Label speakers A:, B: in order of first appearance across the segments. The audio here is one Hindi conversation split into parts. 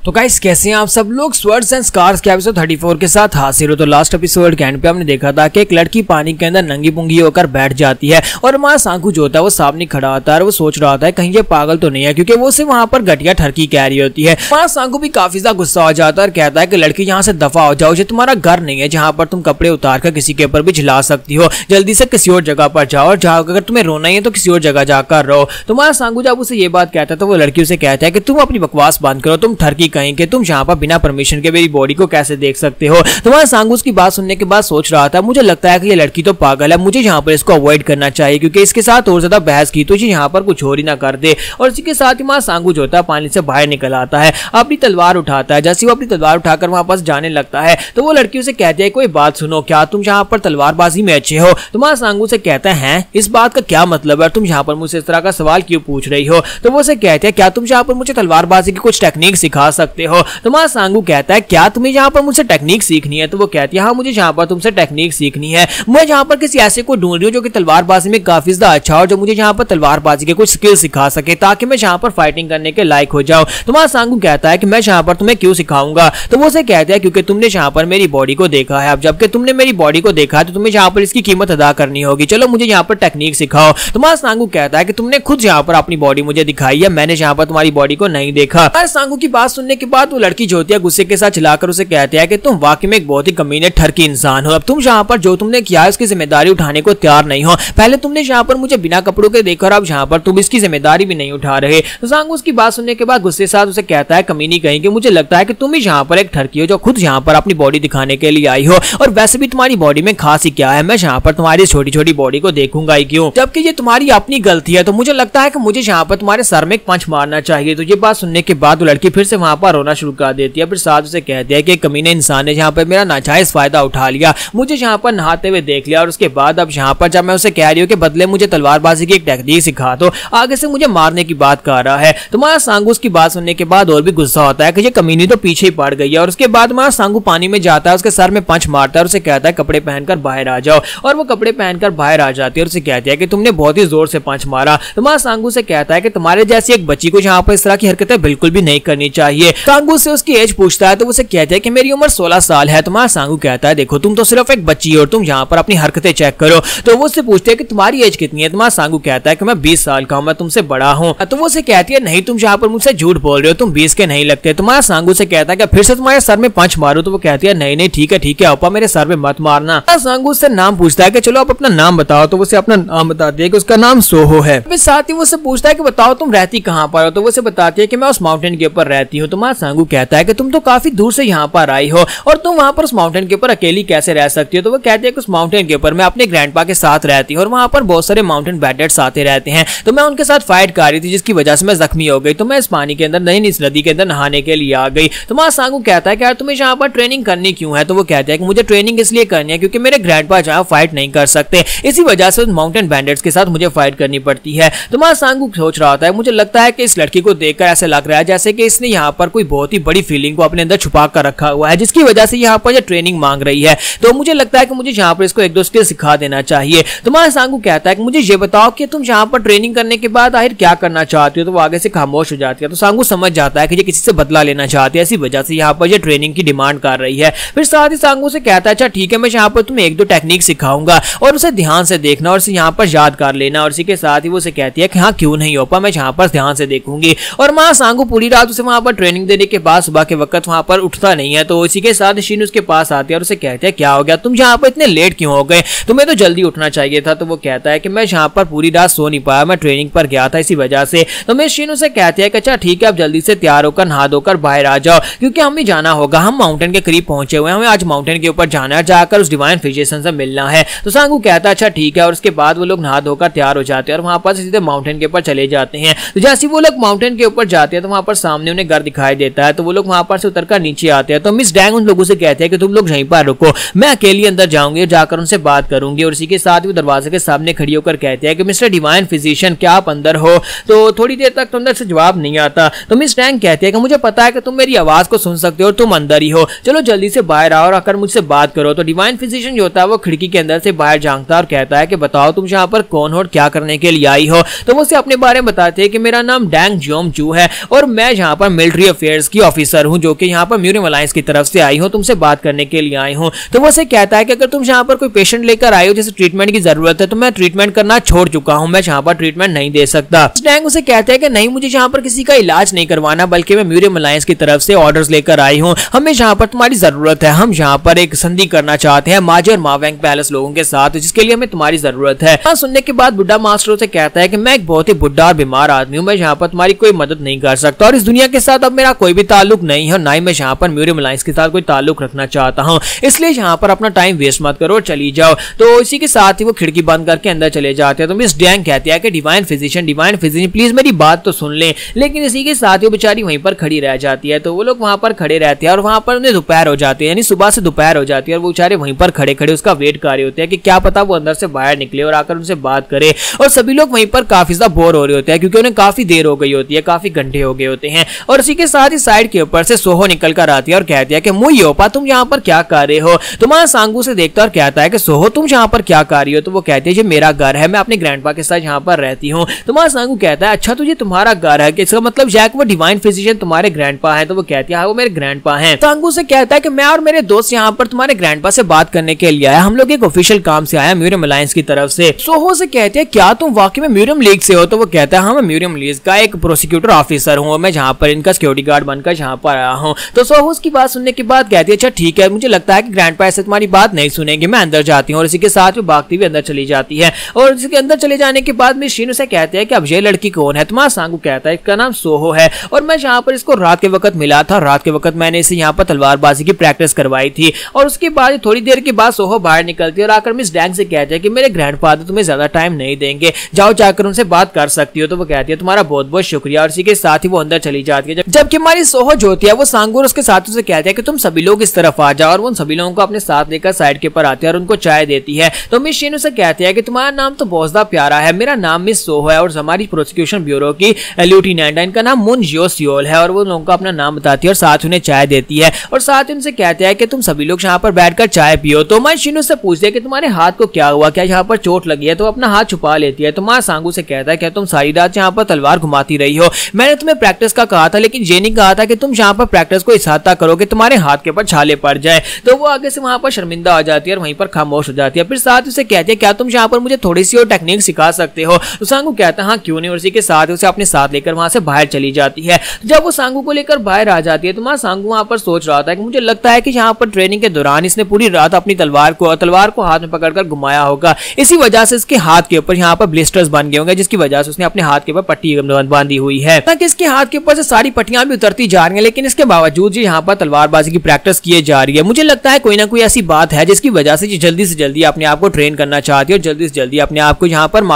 A: तो गाइस कैसे हैं आप सब लोग। स्वर्ड्स एंड स्कार्स के एपिसोड 34 के साथ हाजिर हो। तो लास्ट एपिसोड के एंड पे हमने देखा था कि एक लड़की पानी के अंदर नंगी पुंगी होकर बैठ जाती है और हमारा सांकू जो होता है वो सामने खड़ा होता है और वो सोच रहा होता है कहीं ये पागल तो नहीं है, क्योंकि वो सिर्फ वहां पर घटिया ठरकी कह रही होती है। हमारा सांकू भी काफी ज्यादा गुस्सा हो जाता है और कहता है कि लड़की यहाँ से दफा हो जाओ, ये तुम्हारा घर नहीं है जहाँ पर तुम कपड़े उतार कर किसी के ऊपर भी झिला सकती हो। जल्दी से किसी और जगह पर जाओ और जाओ, अगर तुम्हें रोना ही है तो किसी और जगह जाकर रहो। तुम्हारा सांकू जब उसे ये बात कहता है तो वो लड़की उसे कहता है कि तुम अपनी बकवास बंद करो, तुम ठरकी कहीं के, तुम यहाँ पर बिना परमिशन के मेरी बॉडी को कैसे देख सकते हो। तुम्हारा सांकू उसकी बात सुनने के बाद सोच रहा था मुझे लगता है कि ये लड़की तो पागल है, मुझे यहाँ पर इसको अवॉइड करना चाहिए, क्योंकि इसके साथ और ज्यादा बहस की तो ये यहाँ पर कुछ और ही ना कर दे। और इसी के साथ ही हमारा सांकू जो होता है पानी से बाहर निकल आता है, अपनी तलवार उठाता है। जैसे वो अपनी तलवार उठाकर वहां पास जाने लगता है तो वो लड़की उसे कहती है कोई बात सुनो, क्या तुम यहाँ पर तलवारबाजी में अच्छे हो। तुम्हारा सांकू से कहता है इस बात का क्या मतलब है, तुम यहाँ पर मुझसे इस तरह का सवाल क्यों पूछ रही हो। तो वो उसे कहते हैं क्या तुम यहाँ पर मुझे तलवारबाजी की कुछ टेक्निक सिखा सकते हो। तुम्हारा सांकू कहता है क्या तुम्हें यहाँ पर मुझसे टेक्निक सीखनी है। तो वो कहती है हाँ मुझे यहाँ पर तुमसे टेक्निक सीखनी है, मैं यहाँ पर किसी ऐसे को ढूंढ रही हूँ जो कि तलवारबाजी में काफी ज्यादा अच्छा हो, जो मुझे यहाँ पर तलवारबाजी के कुछ स्किल सिखा सके ताकि मैं यहाँ पर फाइटिंग करने के लायक हो जाऊँ। तुम्हारा सांकू कहता है कि मैं यहाँ पर तुम्हें क्यों सिखाऊंगा। तो वो उसे कहता है क्योंकि तुमने यहाँ पर मेरी बॉडी को देखा है, अब जबकि तुमने मेरी बॉडी को देखा है तो तुम्हें यहाँ पर इसकी कीमत अदा करनी होगी, चलो मुझे यहाँ पर टेक्निक सिखाओ। तुम्हारा सांकू कहता है कि तुमने खुद यहाँ पर अपनी बॉडी मुझे दिखाई है, मैंने यहाँ पर तुम्हारी बॉडी को नहीं देखा। सांकू की बात सुनने के बाद वो लड़की जो होती है गुस्से के साथ चिल्लाकर उसे कहती है कि तुम वाकई में एक बहुत ही कमीने ठरकी इंसान हो, अब तुम यहाँ पर जो तुमने किया है उसकी जिम्मेदारी उठाने को तैयार नहीं हो। पहले तुमने यहाँ पर मुझे बिना कपड़ों के देखा और अब यहाँ पर तुम इसकी जिम्मेदारी भी नहीं उठा रहे। तो सांकू उसकी बात सुनने के बाद गुस्से के साथ उसे कहता है कमीनी कहीं कि मुझे लगता है कि तुम ही यहाँ पर एक ठरकी हो जो खुद यहाँ पर अपनी बॉडी दिखाने के लिए आई हो, और वैसे भी तुम्हारी बॉडी में खास ही क्या है, मैं यहाँ पर तुम्हारी छोटी छोटी बॉडी को देखूंगा ही क्यों, जबकि ये तुम्हारी अपनी गलती है। तो मुझे लगता है कि मुझे यहाँ पर तुम्हारे सर में एक पंच मारना चाहिए। तो ये बात सुनने के बाद वो लड़की फिर से वहां पर रोना शुरू कर देती है, फिर साथ उसे कहती है कि कमीने इंसान ने यहाँ पर मेरा नाजायज फायदा उठा लिया, मुझे यहाँ पर नहाते हुए देख लिया और उसके बाद अब यहाँ पर जब मैं उसे कह रही हूँ कि बदले मुझे तलवारबाजी की एक टेक्निक सिखा दो, आगे से मुझे मारने की बात कर रहा है। तुम्हारा सांकू उसकी बात सुनने के बाद और भी गुस्सा होता है कि ये कमीनी तो पीछे ही पड़ गई है, और उसके बाद हमारा सांकू पानी में जाता है, उसके सर में पंच मारता है और उसे कहता है कपड़े पहनकर बाहर आ जाओ। और वो कपड़े पहनकर बाहर आ जाती है और उसे कहती है कि तुमने बहुत ही जोर से पंच मारा। तुम्हारा सांकू से कहता है कि तुम्हारे जैसी एक बच्ची को यहाँ पर इस तरह की हरकतें बिल्कुल भी नहीं करनी चाहिए। सांकू से उसकी एज पूछता है तो उसे कहते हैं कि मेरी उम्र 16 साल है। तुम्हारा सांकू कहता है देखो तुम तो सिर्फ एक बच्ची हो और तुम यहाँ पर अपनी हरकतें चेक करो। तो वो उससे पूछते हैं कि तुम्हारी एज कितनी है। तुम्हारा सांकू कहता है कि मैं 20 साल का हूँ, मैं तुमसे बड़ा हूँ। तो वो उसे कहती है नहीं तुम यहाँ पर मुझसे झूठ बोल रहे हो, तुम 20 के नहीं लगते। तुम्हारा सांकू से कहता है कि फिर से तुम्हारे सर में पंच मारो। तो वो कहती है नहीं नहीं ठीक है अपा मेरे सर में मत मारना। सांकू उससे नाम पूछता है कि चलो आप अपना नाम बताओ। तो वो उसे अपना नाम बताती है कि उसका नाम सोहो है। साथ ही वो उससे पूछता है कि बताओ तुम रहती कहाँ पर हो। तो वो उसे बताती है कि मैं उस माउंटेन के ऊपर रहती हूँ। तुम्हारा सांकू कहता है कि तुम तो काफी दूर से यहाँ पर आई हो और तुम वहां पर उस माउंटेन के ऊपर अकेली कैसे रह सकती हो। तो वो कहती है कि उस माउंटेन के ऊपर मैं अपने ग्रैंडपा के साथ रहती हूँ और वहां पर बहुत सारे माउंटेन बैंडिट्स आते रहते हैं, तो मैं उनके साथ फाइट कर रही थी जिसकी वजह से मैं जख्मी हो गई, तो मैं इस पानी के अंदर नहीं इस नदी के अंदर नहाने के लिए आ गई। तुम्हारा सांकू कहता है कि यार तुम्हें यहाँ पर ट्रेनिंग करनी क्यों है। तो वो कहता है कि मुझे ट्रेनिंग इसलिए करनी है क्योंकि मेरे ग्रैंडपा जहाँ फाइट नहीं कर सकते, इसी वजह से माउंटेन बैंडिट्स के साथ मुझे फाइट करनी पड़ती है। तुम्हारा सांकू सोच रहा है मुझे लगता है कि इस लड़की को देखकर ऐसे लग रहा है जैसे कि इसने यहाँ पर कोई बहुत ही बड़ी फीलिंग को अपने अंदर छुपा कर रखा हुआ है, जिसकी वजह से यहाँ पर ट्रेनिंग मांग रही है। तो मुझे लगता है कि मुझे यहाँ पर इसको एक दो स्किल सिखा देना चाहिए। तुम्हारा सांकू कहता है कि मुझे ये बताओ कि तुम यहाँ पर ट्रेनिंग करने के बाद आखिर क्या करना चाहती हो। तो वो आगे से खामोश हो जाती है। तो सांकू समझ जाता है कि ये किसी से बदला लेना चाहती है, इसी वजह से यहाँ पर ये ट्रेनिंग की डिमांड कर रही है। फिर साथ ही सांकू से कहता है अच्छा ठीक है मैं यहाँ पर तुम्हें एक दो टेक्निक सिखाऊंगा और उसे ध्यान से देखना और उसे यहाँ पर याद कर लेना। और इसी के साथ ही वो उसे कहती है कि हाँ क्यों नहीं ओपा, मैं यहाँ पर ध्यान से देखूंगी। और माँ सांकू पूरी रात उसे वहां पर ट्रेनिंग देने के बाद सुबह के वक्त वहां पर उठता नहीं है। तो इसी के साथ शीन उसके पास आती है और उसे कहते हैं क्या हो गया, तुम यहाँ पर इतने लेट क्यों हो गए, तुम्हें तो जल्दी उठना चाहिए था। तो वो कहता है कि मैं यहाँ पर पूरी रात सो नहीं पाया, मैं ट्रेनिंग पर गया था इसी वजह से। तो मैं शीन उसे कहती है कि अच्छा ठीक है आप जल्दी से तैयार होकर नहा धोकर बाहर आ जाओ, क्योंकि हमें जाना होगा, हम माउंटेन के करीब पहुंचे हुए हैं, हमें आज माउंटेन के ऊपर जाना है, जाकर उस डिवाइन फिजिशियन से मिलना है। तो सांकू कहता है अच्छा ठीक है। और उसके बाद वो लोग नहा धोकर तैयार हो जाते हैं और वहां पर सीधे माउंटेन के ऊपर चले जाते हैं। तो जैसे वो लोग माउंटेन के ऊपर जाते हैं तो वहां पर सामने उन्हें घर दिखाई देता है। तो वो लोग वहां पर से उतरकर नीचे आते हैं। तो मिस डैंग उन लोगों से कहते हैं कि तुम लोग यहीं पर रुको, मैं अकेली अंदर जाऊंगी, जाकर उनसे बात करूंगी। और इसी के साथ वो दरवाजे के सामने खड़ी होकर कहते हैं कि मिस्टर डिवाइन फिजिशियन क्या आप अंदर हो। तो थोड़ी देर तक तो अंदर से जवाब नहीं आता। तो मिस डैंग कहते हैं कि मुझे पता है कि तुम मेरी आवाज को सुन सकते हो और तुम अंदर ही हो, चलो जल्दी से बाहर आओ और आकर मुझसे बात करो। तो डिवाइन फिजिशियन जो होता है वो खिड़की के अंदर से बाहर झांकता है और कहता है कि बताओ तुम यहाँ पर कौन हो और क्या करने के लिए आई हो। तो वो उसे अपने बारे में बताते हैं कि मेरा नाम डैंग जियोम जू है और मैं यहाँ पर मिलिट्री अफेयर्स की ऑफिसर हूँ जो कि यहाँ पर म्यूरियम अलायंस की तरफ से आई हूँ, तुमसे बात करने के लिए आई हूँ। तो वो से कहता है कि अगर तुम यहाँ पर कोई पेशेंट लेकर आए हो जैसे ट्रीटमेंट की जरूरत है तो मैं ट्रीटमेंट करना छोड़ चुका हूँ, मैं यहाँ पर ट्रीटमेंट नहीं दे सकता। स्टैंग उसे कहता है कि नहीं, मुझे यहाँ पर किसी का इलाज नहीं करवाना, बल्कि मैं म्यूरियम अलायंस की तरफ से ऑर्डर्स लेकर आई हूँ, हमें यहाँ पर तुम्हारी जरूरत है, हम यहाँ पर एक संधि करना चाहते हैं माजे और मावेंग पैलेस लोगों के साथ, जिसके लिए हमें तुम्हारी जरूरत है। सुनने के बाद बुड्ढा मास्टर उसे कहता है कि मैं एक बहुत ही बुड्ढा और बीमार आदमी हूँ, मैं यहाँ पर तुम्हारी कोई मदद नहीं कर सकता और इस दुनिया के साथ अब मेरा कोई भी ताल्लुक नहीं है, ना ही मैं यहाँ पर म्यूरियम अलायंस के साथ कोई ताल्लुक रखना चाहता हूँ, इसलिए यहाँ पर अपना टाइम वेस्ट मत करो और चली जाओ। तो इसी के साथ ही वो खिड़की बंद करके अंदर चले जाते हैं। तो मिस डैंग कहती है कि डिवाइन फिजिशियन प्लीज मेरी बात तो सुन ले, लेकिन इसी के साथ वो बेचारी वहीं पर खड़ी रह जाती है। तो वो लोग वहां पर खड़े रहते हैं और वहां पर उन्हें दोपहर हो जाती है, यानी सुबह से दोपहर हो जाती है और वो बेचारे वहीं पर खड़े खड़े उसका वेट कर रहे होते हैं कि क्या पता वो अंदर से बाहर निकले और आकर उनसे बात करे। और सभी लोग वहीं पर काफी ज्यादा बोर हो रहे होते हैं क्योंकि उन्हें काफी देर हो गई होती है, काफी घंटे हो गए होते हैं। और इसी के साथ ही साइड के ऊपर से सोहो निकल कर आती है और कहती है कि मुयोपा तुम यहाँ पर क्या कर रहे हो। तो मां सांगू से देखता और कहता है कि सोहो तुम यहाँ पर क्या कर रही हो। तो वो कहती है ये मेरा घर है, मैं अपने ग्रैंडपा के साथ यहाँ पर रहती हूँ। तो मां सांगू कहता है अच्छा तुझे तुम्हारा घर है, इसका मतलब जैक वो डिवाइन फिजिशियन तुम्हारे ग्रैंडपा है। तो वो कहती है हाँ वो मेरे ग्रैंडपा हैं। सांगू से कहता है कि मैं और मेरे दोस्त यहाँ पर तुम्हारे ग्रैंडपा से बात करने के लिए आया, हम लोग एक ऑफिशियल काम से आया म्यूरियम अलायंस की तरफ से। सोहो से कहते हैं क्या तुम वाकई में म्यूरियम लीग से हो। तो वो कहता है हाँ मैं म्यूरियम लीग का एक प्रोसिक्यूटर ऑफिसर हूँ, मैं जहाँ पर इनका सिक्योरिटी गार्ड बनकर यहाँ पर आया हूँ। तो सोहो की बात सुनने के बाद कहती है अच्छा ठीक है, मुझे लगता है कि ग्रैंडपा ऐसे तुम्हारी बात नहीं सुनेंगे, मैं अंदर जाती हूँ। और इसी के साथ वो भागती हुई अंदर चली जाती है। और इसके अंदर चले जाने के बाद मिस शीनु से कहते हैं कि अब ये लड़की कौन है। तुम्हारा सांगू कहता है इसका नाम सोहो है और मैं यहाँ पर इसको रात के वक्त मिला था, रात के वक्त मैंने इसे यहाँ पर तलवारबाजी की प्रैक्टिस करवाई थी। और उसके बाद थोड़ी देर के बाद सोहो बाहर निकलती है और आकर मिस डैंग से कहते हैं कि मेरे ग्रैंडफादर तुम्हें ज्यादा टाइम नहीं देंगे, जाओ जाकर उनसे बात कर सकती हो। तो वो कहती है तुम्हारा बहुत बहुत शुक्रिया और इसी के साथ ही वो अंदर चली जाती है। जबकि हमारी सोहो जो होती है वो सांगू और उसके साथ उसे कहते हैं कि तुम सभी लोग इस तरफ आ जाओ और वो उन सभी लोगों को अपने साथ लेकर साइड के ऊपर आते हैं और उनको चाय देती है। तो मिस शीनु से कहते हैं कि तुम्हारा नाम तो बहुत ज्यादा प्यारा है, मेरा नाम मिस सोहो है और हमारी प्रोसिक्यूशन ब्यूरो की लेफ्टिनेंट है, इनका नाम मुन जियो सियोल है। और वो लोगों को अपना नाम बताती है और साथ उन्हें चाय देती है और साथ ही उनसे कहते हैं कि तुम सभी लोग यहाँ पर बैठकर चाय पियो। तो मैं शीनु से पूछती है कि तुम्हारे हाथ को क्या हुआ, क्या यहाँ पर चोट लगी है। तो अपना हाथ छुपा लेती है। तो मां सांगू से कहता है क्या तुम सारी रात यहाँ पर तलवार घुमाती रही हो, मैंने तुम्हें प्रैक्टिस का कहा था लेकिन ये नहीं कहा था कि तुम यहाँ पर प्रैक्टिस को इस हद तक करो कि तुम्हारे हाथ के ऊपर छाले पड़ जाए। तो वो आगे से वहां पर शर्मिंदा हो जाती है और वहीं पर खामोश हो जाती है। फिर साथ उसे कहती है क्या तुम यहाँ पर मुझे थोड़ी सी और टेक्निक सिखा सकते हो। तो सांगू कहता है हाँ क्यों नहीं। और इसी के साथ उसे अपने साथ लेकर वहां से बाहर चली जाती है। जब वो सांगू को लेकर बाहर आ जाती है तो सांगू वहां पर सोच रहा था कि मुझे लगता है कि यहाँ पर ट्रेनिंग के दौरान इसने पूरी रात अपनी तलवार को हाथ में पकड़कर घुमाया होगा, इसी वजह से इसके हाथ के ऊपर यहाँ पर ब्लिस्टर्स बन गए होंगे, जिसकी वजह से उसने अपने हाथ के ऊपर पट्टी बांधी हुई है ताकि इसके हाथ के ऊपर से सारी पट्टियां भी उतरती जा रही है। लेकिन इसके बावजूद यहाँ पर तलवारबाजी की प्रैक्टिस की जा रही है। मुझे लगता है कोई ना कोई ऐसी बात है जिसकी वजह से जल्दी से जल्दी अपने आप को ट्रेन करना चाहती है और जल्दी से जल्दी अपने आप को यहाँ पर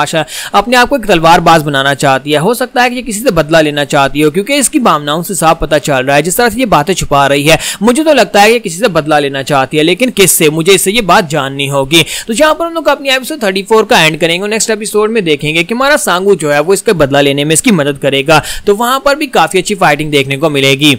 A: अपने आप को एक तलवारबाज बनाना चाहती है। हो सकता है कि ये किसी से बदला लेना चाहती हो क्योंकि इसकी भावनाओं से साफ पता चल रहा है, जिस तरह से ये बातें छुपा रही है। मुझे तो लगता है कि किसी से बदला लेना चाहती है, लेकिन किससे, मुझे इससे ये बात जाननी होगी। तो जहां पर हम लोग अपनी एपिसोड 34 का एंड करेंगे, नेक्स्ट एपिसोड में देखेंगे कि हमारा सांगू जो है वो इसका बदला लेने में इसकी मदद करेगा। तो वहां पर भी काफी अच्छी फाइटिंग देखने को मिलेगी।